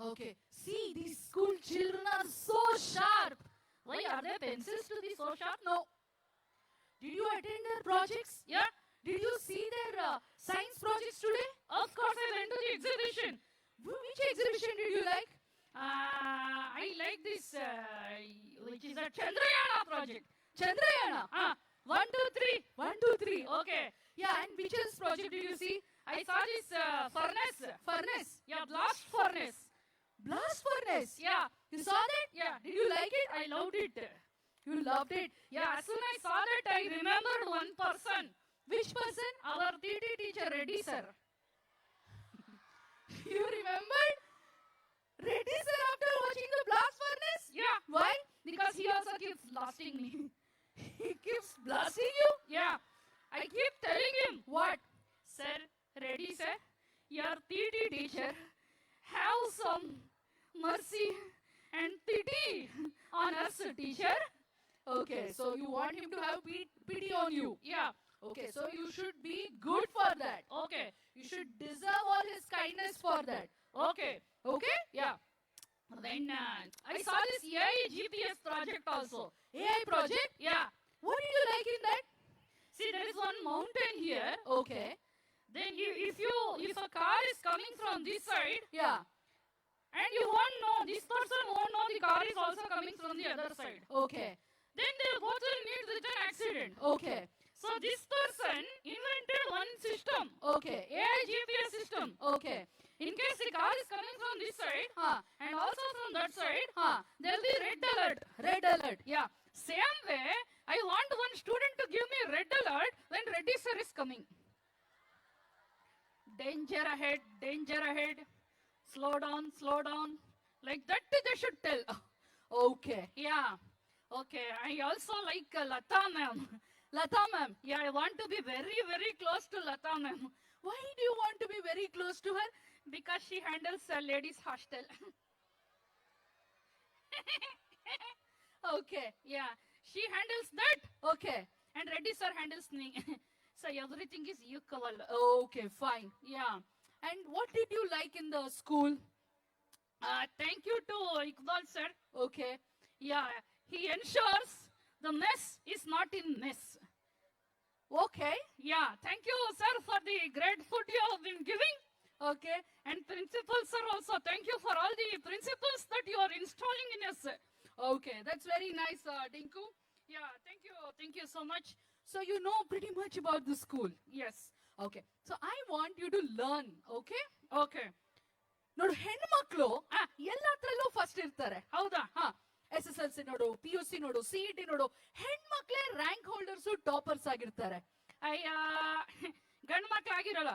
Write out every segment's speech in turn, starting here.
Okay. See, these school children are so sharp. Why are their pencils to be so sharp? No. Did you attend their projects? Yeah. Did you see their science projects today? Of course, I went to the exhibition. Which exhibition did you like? I like this, which is a Chandrayana project. Chandrayana? 1, 2, 3. 1, 2, 3. Okay. Yeah, and which else project did you see? I saw this furnace. Furnace? Yeah, blast furnace. Blast furnace? Yeah. You saw that? Yeah. Did you like it? I loved it. You loved it? Yeah, as soon as I saw that, I remembered one person. Which person? Our TT teacher, Reddy sir. You remembered? Reddy sir after watching the blast furnace? Yeah. Why? Because he also keeps blasting me. He keeps blasting you? Yeah. I keep telling him. What? Sir, Reddy sir, your TT teacher have some mercy and pity on us, teacher. Okay, so you want him to have pity on you? Yeah. Okay, so you should be good for that. Okay. You should deserve all his kindness for that. Okay. Okay? Yeah. Then I saw this AI GPS project also. AI project? Yeah. What did you like in that? See, there is one mountain here. Okay. Then if a car is coming from this side, yeah, and you won't know, this person won't know the car is also coming from the other side. Okay. Then they both will meet with an accident. Okay. So this person invented one system. Okay. AI GPS system. Okay. In case the car is coming from this side, and also from that side, there will be red alert. Red alert. Yeah. Same way, I want one student to give me red alert when Reddy sir is coming. Danger ahead, danger ahead. Slow down, slow down. Like that they should tell. Okay. Yeah. Okay. I also like Lata ma'am. Lata ma'am. Yeah, I want to be very, very close to Lata ma'am. Why do you want to be very close to her? Because she handles a ladies' hostel. Okay. Yeah. She handles that. Okay. And Reddy sir handles me. So everything is equal. Okay, fine. Yeah. And what did you like in the school? Thank you to Iqbal sir. Okay. Yeah. He ensures the mess is not in mess. Okay. Yeah. Thank you, sir, for the great food you have been giving. Okay. And principal sir also, thank you for all the principles that you are installing in us. Okay. That's very nice, Dinku. Yeah. Thank you. Thank you so much. So you know pretty much about the school. Yes. Okay. So I want you to learn. Okay? Okay. ನೋಡು ಹೆಣ್ಮಕ್ಳು ಎಲ್ಲತ್ರಲ್ಲೂ first ಇರ್ತಾರೆ ಹೌದಾ SSLC ನೋಡು PUC ನೋಡು CET ನೋಡು ಹೆಣ್ಮಕ್ಳೇ rank holders toppers ಆಗಿರ್ತಾರೆ ಗಂಡ್ಮಕ್ಳಾಗಿರಲ್ಲ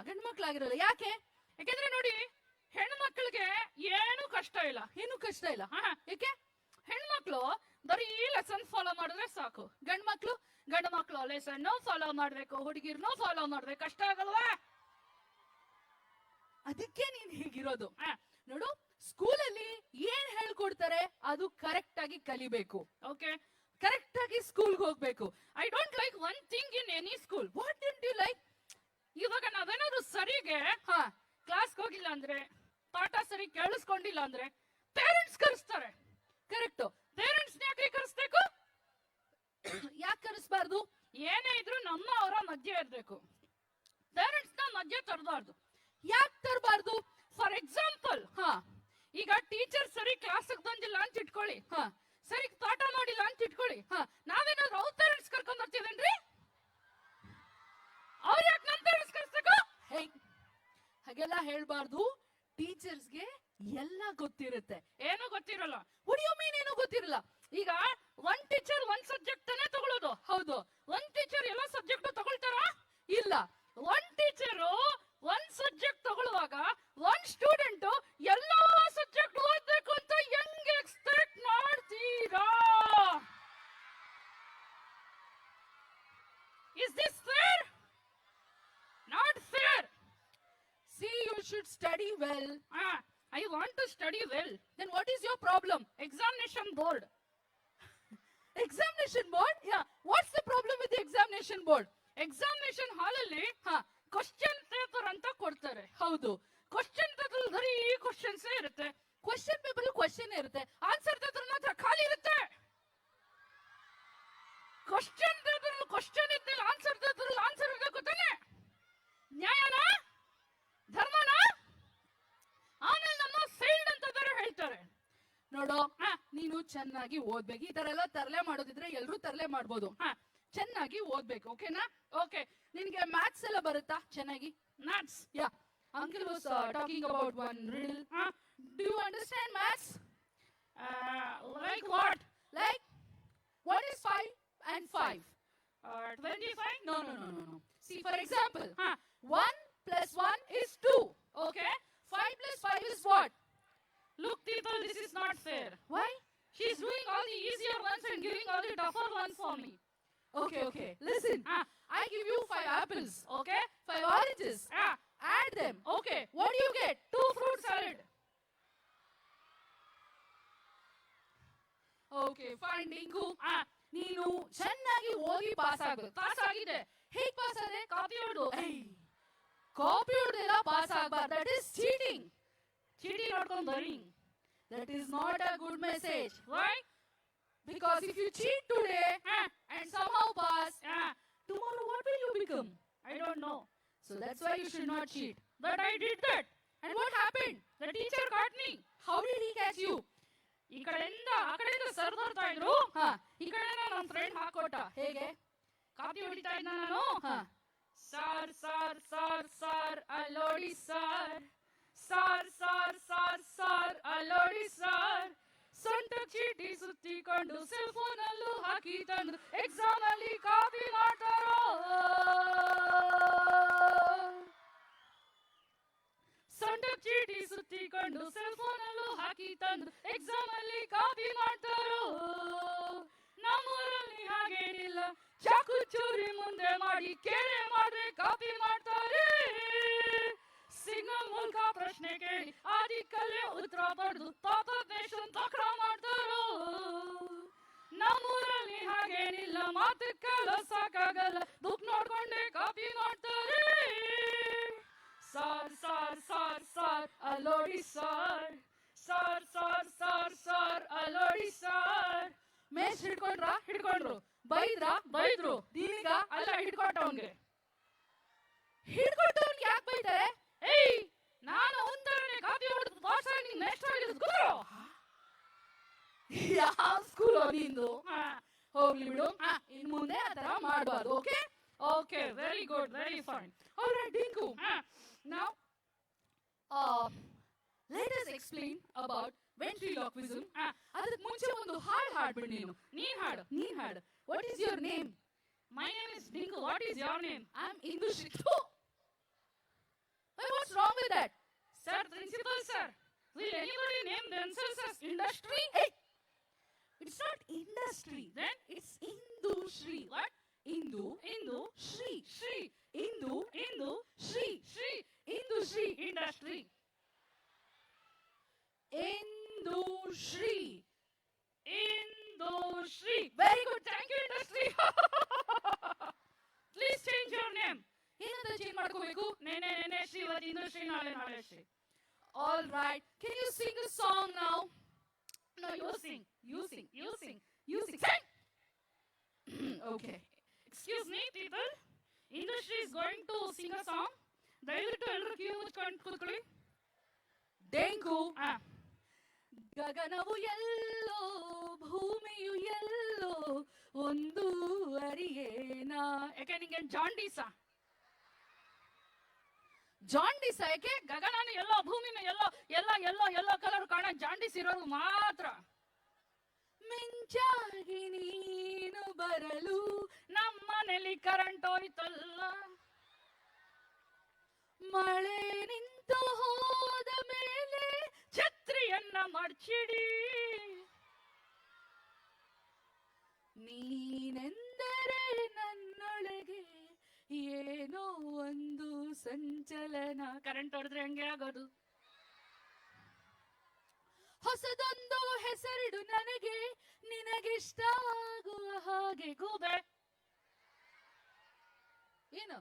ಯಾಕೆ ಯಾಕೆಂದ್ರೆ ನೋಡಿ ಹೆಣ್ಮಕ್ಳಿಗೆ ಏನು ಕಷ್ಟ ಇಲ್ಲ ಯಾಕೆ ಹೆಣ್ಮಕ್ಳು ಬರೀ ಲೆಸನ್ ಫಾಲೋ ಮಾಡಿದ್ರೆ ಸಾಕು ಗಂಡು ಮಕ್ಳು ಲೆಸನ್ ಫಾಲೋ ಮಾಡ್ಬೇಕು ಹುಡುಗಿರ್ನು ಫಾಲೋ ಮಾಡ್ಬೇಕು ಕಷ್ಟ ಆಗಲ್ವಾ ಅದಕ್ಕೆ ನೀನ್ ಹೀಗಿರೋದು ನೋಡು ಸ್ಕೂಲಲ್ಲಿ ಏನ್ ಹೇಳ್ಕೊಡ್ತಾರೆ ಅದು ಕರೆಕ್ಟ್ ಆಗಿ ಕಲಿಬೇಕು ಓಕೆ ಕರೆಕ್ಟ್ ಆಗಿ ಸ್ಕೂಲ್ಗೆ ಹೋಗ್ಬೇಕು I don't like one thing in any school what did you like ಇವಾಗ ನಾವೇನಾದ್ರು ಸರಿಗೆ ಕ್ಲಾಸ್ಗೆ ಹೋಗಿಲ್ಲ ಅಂದ್ರೆ ಪಾಠ ಸರಿ ಕೇಳಿಸ್ಕೊಂಡಿಲ್ಲ ಅಂದ್ರೆ ಪೇರೆಂಟ್ಸ್ ಕರೆಸ್ತಾರೆ ಕರೆಕ್ಟ್ ಪೇರೆಂಟ್ಸ್ ಯಾಕೆ ಕರೆಸ್ಬೇಕು ಯಾಕೆ ಕರೆಸ್ಬಾರ್ದು ಏನೇ ಇದ್ರು ನಮ್ಮ ಅವರ ಮಧ್ಯೆ ಇರ್ಬೇಕು ಪೇರೆಂಟ್ಸ್ ನ ಮಧ್ಯೆ ತರಬಾರ್ದು ಯಾಕೆ ತರಬಾರ್ದು ಫಾರ್ ಎಕ್ಸಾಂಪಲ್ ಈಗ ಟೀಚರ್ ಸರಿ ಕ್ಲಾಸ್ಗೆ ಬಂದಿಲ್ಲ ಅಂತ ಇಟ್ಕೊಳ್ಳಿ ಸರಿ ಪಾಠ ಮಾಡಿಲ್ಲ ಅಂತ ಇಟ್ಕೊಳ್ಳಿ ನಾವೇನಾದ್ರು ಅವ್ರ ಪೇರೆಂಟ್ಸ್ ಕರ್ಕೊಂಡ್ ಬರ್ತೀವೇನ್ರಿ ಅವ್ರ ಯಾಕೆ ನಮ್ಮ ಪೇರೆಂಟ್ಸ್ ಕರ್ಸ್ಬೇಕು ಹಾಗೆಲ್ಲ ಹೇಳ್ಬಾರ್ದು ಟೀಚರ್ಸ್ಗೆ ಎಲ್ಲ ಗೊತ್ತಿರುತ್ತೆ ಏನು ಗೊತ್ತಿರಲ್ಲ ವಾಟ್ ಯು ಮೀನ್ ಏನು ಗೊತ್ತಿರಲ್ಲ ಈಗ ಒನ್ ಟೀಚರ್ ಒಂದ್ ಸಬ್ಜೆಕ್ಟ್ ತಾನೇ ತಗೊಳ್ಳೋದು ಹೌದು ಒಂದ್ ಟೀಚರ್ ಎಲ್ಲ ಸಬ್ಜೆಕ್ಟ್ ತಗೊಳ್ತಾರ ಇಲ್ಲ ಒನ್ ಟೀಚರು ಒಂದ್ ಸಬ್ಜೆಕ್ಟ್ ತಗೊಳ್ಳುವಾಗ ಒಂದ್ ಸ್ಟೂಡೆಂಟ್ ಎಲ್ಲ ಸಬ್ಜೆಕ್ಟ್ ಓದ್ಬೇಕು ಅಂತ ಹೆಂಗ್ ಎಕ್ಸ್ಪೆಕ್ಟ್ ಮಾಡ್ತೀರಾ is this fair not fair see you should study well I want to study well. Then what is your problem? Examination board. Examination board? Yeah. What's the problem with the examination board? Examination hall alli question paper anta ಕೊಡ್ತಾರೆ ಹೌದು question paper ಬರೀ questions ಇರುತ್ತೆ question paper question ಇರುತ್ತೆ, answer ಹತ್ರ ಖಾಲಿ ಇರುತ್ತೆ. Question paper question ಇದ್ದಿಲ್ಲ, answer answer ಇರಬೇಕು ತಾನೆ. ನ್ಯಾಯನ ಧರ್ಮನ ಆಮೇಲೆ ನಮ್ಮ ಸೈಡ್ ಅಂತ ಬೇರೆ ಹೇಳ್ತಾರೆ. ನೋಡು, ನೀನು ಚೆನ್ನಾಗಿ ಓದ್ಬೇಕು. ಈ ತರ ಎಲ್ಲ ತರಲೆ ಮಾಡೋದಿದ್ರೆ ಎಲ್ರು ತರಲೆ ಮಾಡ್ಬೋದು. ಚೆನ್ನಾಗಿ ಓದ್ಬೇಕು, ಓಕೆನಾ? ಓಕೆ, ನಿನ್ಗೆ ಮ್ಯಾಥ್ಸ್ ಎಲ್ಲ ಬರುತ್ತಾ ಚೆನ್ನಾಗಿ? Maths, yeah. Uncle was talking about one riddle. Do you understand maths? Like what? Like, what is 5 and 5? 25? No. See, for example, 1 plus 1 is 2. Okay? 5 plus 5 is what? Look, people, this is not fair. Why? She's doing all the easier ones and giving all the tougher ones for me. Okay. Listen. I give you 5 apples. Okay? 5 oranges. Add them. Okay. What do you get? 2 fruit salad. Okay, fine, Dinku. ನೀನು ಚೆನ್ನಾಗಿ ಓದಿ pass ಆಗಬೇಕು. Pass ಆಗಿದೆ. ಹೇಗೆ pass ಆದೆ? Copy ಹೊಡೆದು. Copy ಹೊಡೆದೆಲ್ಲ pass ಆಗಬಾರ್ದು. That is cheating. ಚೀಟಿ ಮಾಡ್ಕೊಂಡು ಬರೀ. That is not a good message. Why? Because if you cheat today and somehow pass, tomorrow what will you become? I don't know. So that's why you should not cheat. But I did that. And what happened? The teacher caught me. How did he catch you? ಈ ಕಡೆಯಿಂದ ಆ ಕಡೆಯಿಂದ sir ಬರ್ತಾ ಇದ್ರು, ಈ ಕಡೆಯಿಂದ ನನ್ನ friend ಹಾಕೊಟ್ಟ. ಹೇಗೆ? ಕಾಪಿ ಹೊಡಿತಾ ಇದ್ದ ನಾನು. ಸಾರ್ ಸಾರ್ ಸಾರ್ ಸಾರ್ ಅಲೋಡಿ sir, sir sir sir sir ಅಲೋಡಿ ಸಾರ್. ಸೊಂಟ ಚೀಟಿ ಸುತ್ತಿಕೊಂಡು ಸೆಲ್ ಫೋನ್ ಅಲ್ಲೂ ಹಾಕಿ ತಂದು ಎಕ್ಸಾಮ್ ಅಲ್ಲಿ ಕಾಪಿ ಮಾಡ್ತಾರೋ. ಸೊಂಟ ಚೀಟಿ ಸುತ್ತಿಕೊಂಡು ಸೆಲ್ ಫೋನ್ ಅಲ್ಲೂ ಹಾಕಿ ತಂದು ಎಕ್ಸಾಮ್ ಅಲ್ಲಿ ಕಾಪಿ ಮಾಡ್ತಾರೋ. ನಮ್ಮೂರಲ್ಲಿ ಹಾಗೇನಿಲ್ಲ, ಚಾಕು ಚೂರಿ ಮುಂದೆ ಮಾಡಿ ಕೇರೆ ಮಾಡ್ರೆ ಕಾಪಿ ಮಾಡ್ತಾರೆ. ಸಿಗ್ನಲ್ ಮೂಲಕ ಪ್ರಶ್ನೆ ಕೇಳಿ ಆದಿಕ್ಕಲ್ಲೇ ಉತ್ತರ ಪಡೆದು ಪಾಪ ಪೇಷನ್ ತಕ್ರ ಮಾಡ್ತಾರೋ. ನಮ್ಮೂರಲ್ಲಿ ಹಾಗೇನಿಲ್ಲ, ಮಾತಕ್ಕೆಲ್ಲ ಸಾಕಾಗಲ್ಲ, ಬುಕ್ ನೋಡ್ಕೊಂಡೆ ಕಾಪಿ ಮಾಡ್ತಾರೆ. ಸಾರ್ ಸಾರ್ ಸಾರ್ ಸಾರ್ ಅಲೋಡಿ sir, sir sir sir sir ಅಲೋಡಿ ಸಾರ್. ಮೇಷ್ ಹಿಡ್ಕೊಂಡ್ರು, ಬೈದ್ರು. ದೀನಿಗ ಅಲ್ಲ, ಹಿಡ್ಕೊಟ್ಟವನ್ಗೆ. ಹಿಡ್ಕೊಟ್ಟವನ್ಗೆ ಯಾಕೆ ಬೈತಾರೆ? ಏಯ್, ನಾನು ಒಂಥರನೇ ಕಾಪಿ ಹೊಡೆದು ಪಾಸ್ ಆಗಿ ನೆಕ್ಸ್ಟ್ ಆಗಿರೋದು ಗೊತ್ತೋ. ಯಾವ ಸ್ಕೂಲ್ ನಿಂದು? ಹೋಗ್ಲಿ ಬಿಡು, ಇನ್ ಮುಂದೆ ಆ ತರ ಮಾಡಬಾರ್ದು. Okay okay, very good, very fine. All right Dinku, now let us explain about ventriloquism. ಅದಕ್ಕೆ ಮುಂಚೆ ಒಂದು ಹಾಡು ಹಾಡ್ಬಿಡು ನೀನು. ನೀನ್ ಹಾಡು. What is your name? My name is Dinku. What is your name? I'm Industry. What's wrong with that? Sir, principal sir, will anybody name themselves as Industry? Hey, it's not industry. Then it's Industry. What? Indu Shri Indu Shri Industry. Very good, thank you Industry. Please change your name. ಏನಂತ change ಮಾಡ್ಕೋಬೇಕು? ನೆನೆ ಶ್ರೀವತಿ ಇಂದುಶ್ರೀ, ನಾಳೆ Shri. All right, can you sing a song now? No, you sing. Sing. Okay. Excuse me, people. Industry is going to sing a song. ದಯವಿಟ್ಟು ಎಲ್ಲರೂ Q ಮುಚ್ಕೊಂಡು ಕೂತ್ಕೊಳ್ಳಿ. ಡೆಂಕು. ಗಗನವು ಎಲ್ಲೋ, ಭೂಮಿಯು ಎಲ್ಲೋ, ಒಂದು ಅರಿಯೇನಾ. ಯಾಕೆ ನಿಂಗೆ ಜಾಂಡೀಸ ಯಾಕೆ? ಗಗನನು ಎಲ್ಲೋ, ಭೂಮಿನ ಎಲ್ಲೋ ಕಲರ್ ಕಾಣ, ಜಾಂಡೀಸ್ ಇರೋದು ಮಾತ್ರ. ಮಿಂಚಾಗಿ ನೀನು ಬರಲು ನಮ್ಮನೆಯಲ್ಲಿ ಕರೆಂಟ್ ಹೋಯ್ತಲ್ಲ. ಮಳೆ ನಿಂತು ಹೋದ ಮೇಲೆ ಛತ್ರಿಯನ್ನ ಮಡ್ಚಿಡಿ. ನೀನೆಂದರೆ ನನ್ನೊಳಗೆ ಏನೋ ಒಂದು ಸಂಚಲನ. ಕರೆಂಟ್ ಹೊಡೆದ್ರೆ ಹಂಗೆ ಆಗೋದು. ಹೊಸದೊಂದು ಹೆಸರಿಡು ನನಗೆ, ನಿನಗಿಷ್ಟ ಆಗುವ ಹಾಗೆ. ಗೂಬೆ. ಏನು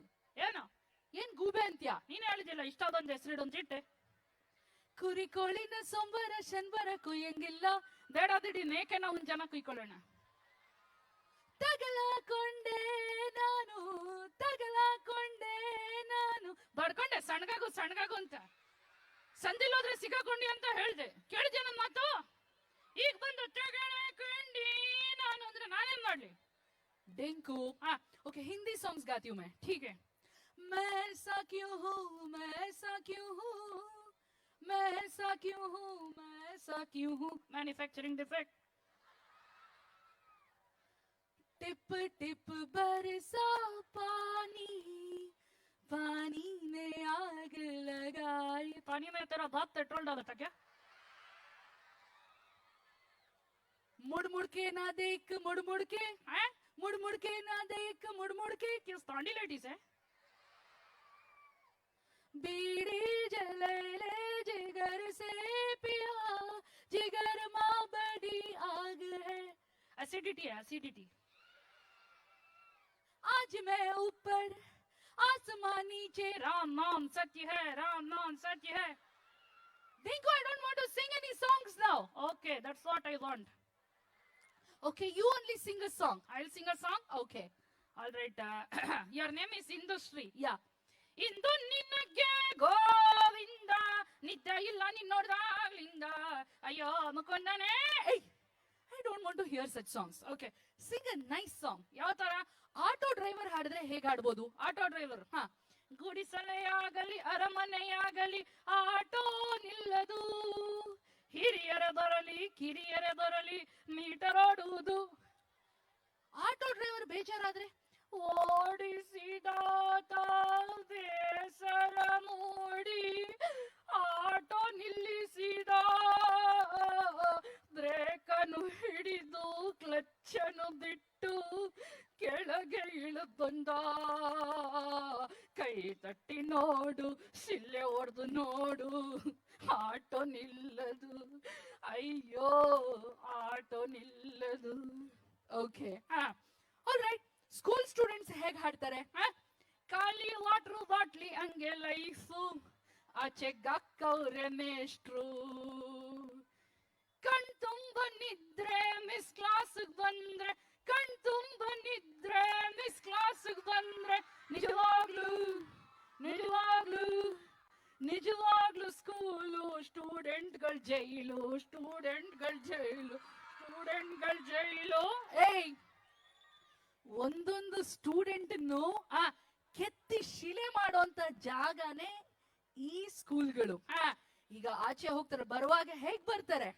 ಏನ್ ಗೂಬೆ ಅಂತ್ಯಾ? ನೀನ್ ಹೇಳಿದಿಲ್ಲ ಇಷ್ಟದೊಂದು ಹೆಸರಿಡು ಅಂತ ಇಟ್ಟೆ. ಕುರಿ ಕೋಳಿನ ಸೋಮವಾರ ಶನಿವಾರ ಕುಯ್ಯಂಗಿಲ್ಲ. ಬೇಡ ದಿಡಿ ನೇಕೆನ ಒಂದ್ ಜನ ಕುಯ್ಕೊಳ್ಳೋಣ. ತಗಲಾಕೊಂಡೆ ನಾನು ತಗಲಾಕೊಂಡೆ ನಾನು ಬಡ್ಕೊಂಡೆ ಸಣ್ಣಗಾಗು ಅಂತ. ಸಂದಿಲ್ಲೋದ್ರೆ ಸಿಗಾಕೊಂಡಿ ಅಂತ ಹೇಳ್ದೆ. ಕೇಳಿದ್ಯಾ ನನ್ನ ಮಾತು? ಈಗ ಬಂದು ತಗಲಾಕೊಂಡಿ ನಾನು ಅಂದ್ರೆ ನಾನೇನ್ ಮಾಡ್ಲಿ? ಡೆಂಕು. ओके हिंदी सॉन्ग्स गाती हूँ मैं, ठीक है. मैं ऐसा क्यों हूँ, मैं ऐसा क्यों हूँ, मैं ऐसा क्यों हूँ, मैं ऐसा क्यों हूँ. Manufacturing defect. टिप टिप बरसा पानी, पानी ने आग लगाई. पानी में तेरा बाप पेट्रोल डाला था क्या? मुड़ मुड़ के ना देख, मुड़ मुड़ के हैं, मुड़ मुड़ के ना देख, मुड़ मुड़ के. क्या स्टांडी लेडीज है? बीड़ी जले ले जिगर से पिया, जिगर माँ बड़ी आग है. एसिडिटी है, एसिडिटी. आज मैं ऊपर आसमान नीचे, राम नाम सत्य है, राम नाम सत्य है. Dinko, I don't want to sing any songs now. Okay, that's what I want. Okay, you only sing a song. I'll sing a song? Okay. All right. Your name is Industry. Yeah. ಇಂದು ನಿನಗೆ ಗೋವಿಂದ, ನಿದ್ದೆ ಇಲ್ಲ ನಿನ್ನೋಡ್ದಾಗ್ಲಿಂದ, ಅಯ್ಯೋ ಮುಕೊಂಡನೆ. I don't want to hear such songs. Okay. Sing a nice song. ಯಾವ ತರ? Auto driver ಹಾಡಿದ್ರೆ ಹೇಗೆ ಹಾಡ್ಬೋದು? Auto driver ಗುಡಿಸಲೆಯಾಗಲಿ ಅರಮನೆಯಾಗಲಿ auto ನಿಲ್ಲದು, ಹಿರಿಯರ ಬರಲಿ ಕಿರಿಯರ ಬರಲಿ ಮೀಟರ್ ಓಡುವುದು. ಆಟೋ ಡ್ರೈವರ್ ಬೇಜಾರಾದ್ರೆ ಓಡಿಸಿದಾತ ಬೇಸರ ಮೂಡಿ ಆಟೋ ನಿಲ್ಲಿಸಿದ, ಬ್ರೇಕನ್ನು ಹಿಡಿದು ಕ್ಲಚ್ಚನ್ನು ಬಿಟ್ಟು ಕೆಳಗೆ ಇಳಿದು ಬಂದ. ಕೈ ತಟ್ಟಿ ನೋಡು, ಶಿಲ್ಲೆ ಹೊಡೆದು ನೋಡು, ಆಟೋ ನಿಲ್ಲದು, ಅಯ್ಯೋ ಆಟೋ ನಿಲ್ಲದು. Okay, all right. ಸ್ಕೂಲ್ ಸ್ಟೂಡೆಂಟ್ಸ್ ಹೇಗೆ ಹಾಡ್ತಾರೆ? ಖಾಲಿ ವಾಟರ್ ಬಾಟ್ಲಿ ಹಂಗೆ ಲೈಫು, ಆಚೆ ಗಕ್ಕವ್ರೆ ಮೇಷ್ಟ್ರು. ಕಣ್ ತುಂಬ ನಿದ್ರೆ ಮಿಸ್ ಕ್ಲಾಸ್ ಬಂದ್ರೆ, ಕಣ್ ತುಂಬ ನಿದ್ರೆ ಮಿಸ್ ಕ್ಲಾಸ್ ಬಂದ್ರೆ, ನಿಜವಾಗ್ಲು ನಿಜವಾಗ್ಲು ನಿಜವಾಗ್ಲು ಸ್ಕೂಲು ಸ್ಟೂಡೆಂಟ್ಗಳ ಜೈಲು, ಸ್ಟೂಡೆಂಟ್ಗಳ ಜೈಲು, ಸ್ಟೂಡೆಂಟ್ಗಳ ಜೈಲು. ಏಯ್, ಒಂದೊಂದು ಸ್ಟೂಡೆಂಟ್ನು ಕೆತ್ತಿ ಶಿಲೆ ಮಾಡುವಂತ ಜಾಗನೇ ಈ ಸ್ಕೂಲ್ಗಳು. ಈಗ ಆಚೆ ಹೋಗ್ತಾರೆ, ಬರುವಾಗ ಹೇಗ್ ಬರ್ತಾರೆ?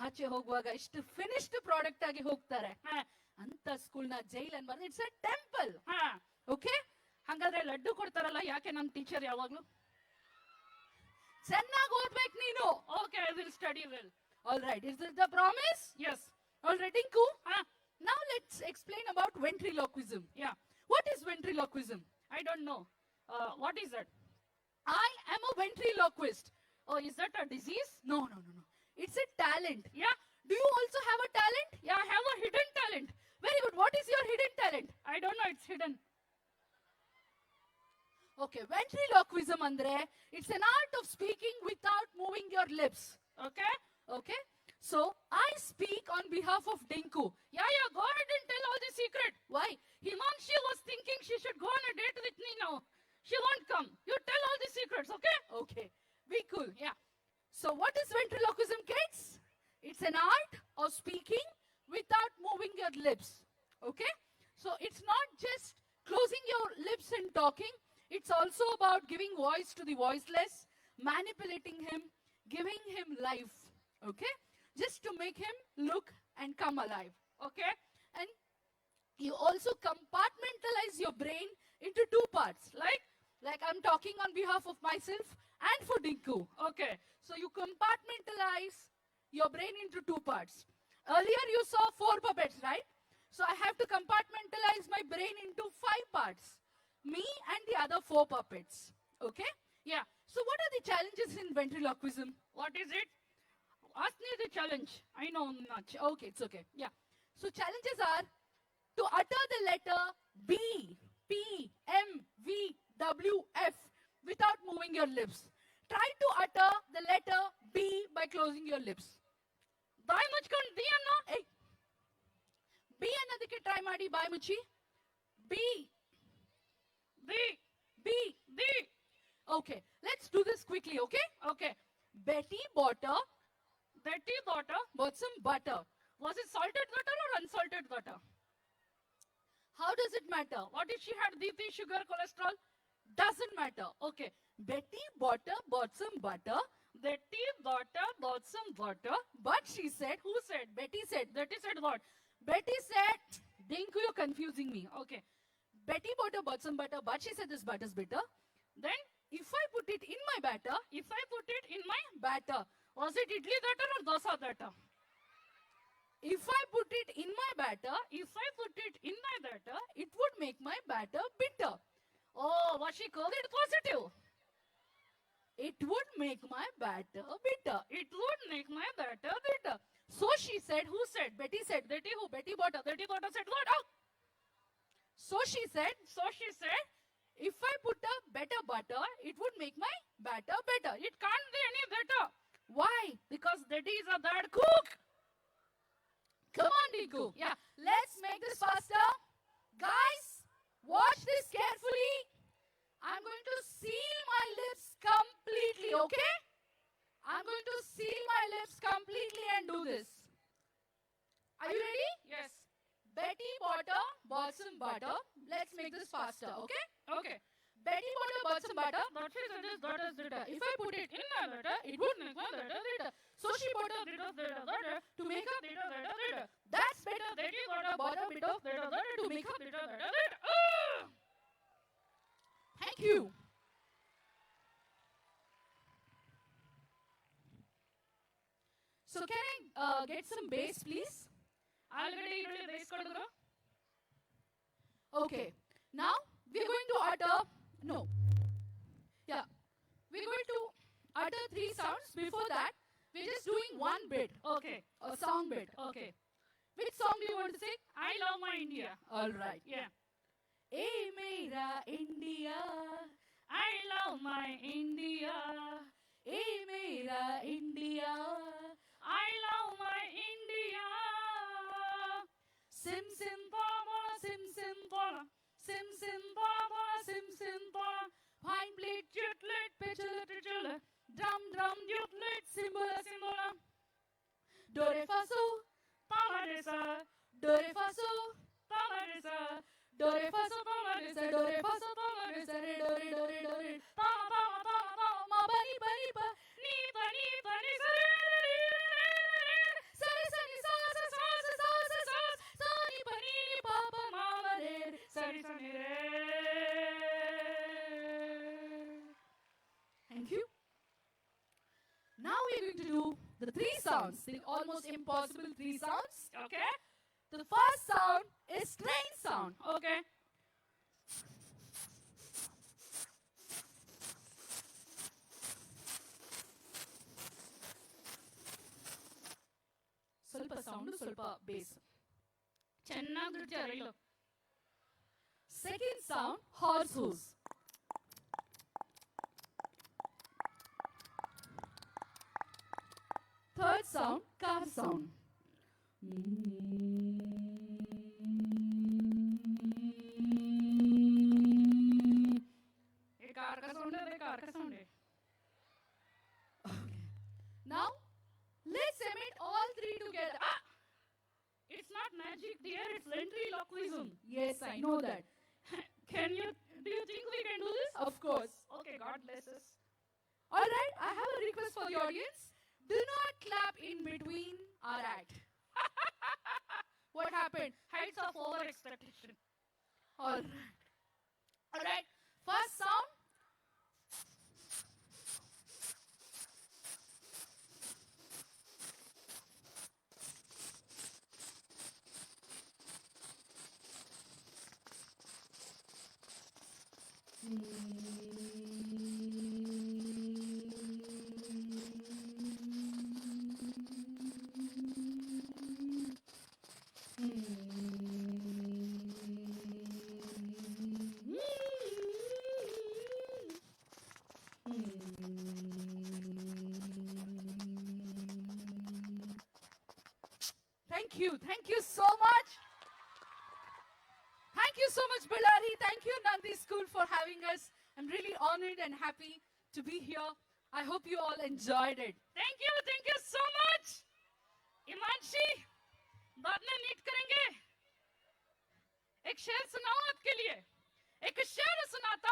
ಆಚೆ ಹೋಗುವಾಗ ಇಷ್ಟು ಫಿನಿಶ್ಡ್ ಪ್ರಾಡಕ್ಟ್ ಆಗಿ ಹೋಗ್ತಾರೆ. ಅಂತ ಸ್ಕೂಲ್ ನ ಜೈಲ್ ಅನ್ಬಾರ್ದು, ಇಟ್ಸ್ ಅ ಟೆಂಪಲ್. ಓಕೆ, ಹಂಗಾದ್ರೆ ಲಡ್ಡು ಕೊಡ್ತಾರಲ್ಲ, ಯಾಕೆ ನಮ್ ಟೀಚರ್ ಯಾವಾಗ್ಲೂ ಚೆನ್ನಾಗಿ ಓದ್ಬೇಕು ನೀನು. Okay, I will study well. All right, is this the promise? Yes. All right, Tinku. Now let's explain about ventriloquism. Yeah. What is ventriloquism? I don't know. What is that? I am a ventriloquist. Oh, is that a disease? No. It's a talent. Yeah. Do you also have a talent? Yeah, I have a hidden talent. Very good. What is your hidden talent? I don't know. It's hidden. Okay. Ventriloquism andre, it's an art of speaking without moving your lips. Okay. Okay. So, I speak on behalf of Dinku. Yeah, go ahead and tell all the secret. Why? Himanshi was thinking she should go on a date with me now. She won't come. You tell all the secrets, okay? Okay. Be cool. Yeah. So, what is ventriloquism, kids? It's an art of speaking without moving your lips. Okay? So, it's not just closing your lips and talking. It's also about giving voice to the voiceless, manipulating him, giving him life. Okay? Just to make him look and come alive. Okay? And you also compartmentalize your brain into two parts. Like I'm talking on behalf of myself and for Dinku. Okay? So you compartmentalize your brain into two parts. Earlier you saw 4 puppets, right? So I have to compartmentalize my brain into 5 parts. Me and the other 4 puppets. Okay? Yeah. So what are the challenges in ventriloquism? What is it? Ask me the challenge. I know much. Okay, it's okay. Yeah. So challenges are to utter the letter B, P, M, V, W, F without moving your lips. Try to utter the letter B closing your lips. ಬಾಯಿ ಮುಚ್ಕೊಂಡು the ಅನ್ನೋ. ಏಯ್, B ಅನ್ನೋದಕ್ಕೆ try ಮಾಡಿ. ಬಾಯಿ ಮುಚ್ಚಿ. B B B B. Okay, let's do this quickly, okay? Okay. Betty bought some butter. Was it salted butter or unsalted butter? How does it matter? What if she had BP, sugar, cholesterol? Doesn't matter. Okay. Betty bought some butter. Betty bought some butter. But she said, who said? Betty said. Betty said what? Betty said, Dinku, you're confusing me. Okay. Betty bought some butter, but she said this butter is bitter. Then, if I put it in my batter, was it idli batter or dosa batter? If I put it in my batter, it would make my batter bitter. Oh, was she COVID positive? It would make my batter bitter. It would make my batter bitter. So she said, who said? Betty said. Betty who? Betty butter. Betty butter said what? Oh. So she said, if I put a better butter, it would make my batter better. It can't be any better. Why? Because Daddy is a bad cook. Come on, Dinku. Yeah, let's make this faster. Guys, watch this carefully. I'm going to seal my lips completely, okay? I'm going to seal my lips completely and do this. Are you ready? Yes. Betty bought some butter. Let's make this faster, okay? Okay. Betty bought some butter. But she said this butter is bitter. If I put it in my butter, it would make my butter bitter. So she bought a bit of butter to make a bitter bitter. That's better. Betty bought a bit of bitter to make a bitter bitter. Thank you. So can I get some bass, please? Already bass kodugro. Okay. Now we're going to utter. No. Yeah. We're going to utter 3 sounds. Before that, we're just doing one bit. Okay. A song bit. Okay. Which song do you want to sing? I Love My India. All right. Yeah. Hey, Mera India. I love my India. Hey, Mera India. I love my India. Sim sim baba, sim sim baba, sim sim baba, sim sim baba. Pine blade, jutlet, pitchlet, pitchlet, drum drum, jutlet, simbola simbola. Do re fa so, pa ma re sa. Do re fa so, pa ma re sa. Do re fa so, pa ma re sa. Do re fa so, pa ma re sa. Re do re do re do re. Pa ma pa ma pa ma ba ni pa ni pa ni pa ni pa ni sa re. Thank you. Now we're going to do the 3 sounds, the almost impossible 3 sounds. Okay. The first sound is train sound. Okay. ಸ್ವಲ್ಪ sound ಸ್ವಲ್ಪ base ಚೆನ್ನಾಗಿ ಬಿಡ್ತೀಯ ರೈಲು. Second sound, horse hooves. Third sound, car sound. ये car का sound है, car का sound है. Okay. Now, let's emit all 3 together. Ah! It's not magic, dear. It's ventriloquism. Yes, I know that. Do you think we can do this? Of course. Okay, God bless us. All right, I have a request for the audience. Do not clap in between our act. What happened? Heights of over expectation. All right. All right. First sound. Thank you. Thank you so much. Thank you so much, Bellari. Thank you, Nandi School, for having us. I'm really honored and happy to be here. I hope you all enjoyed it. Thank you so much. Imanshi, बाद में meet करेंगे. एक शेर सुनाऊं आपके लिए. एक शेर सुनाता हूं.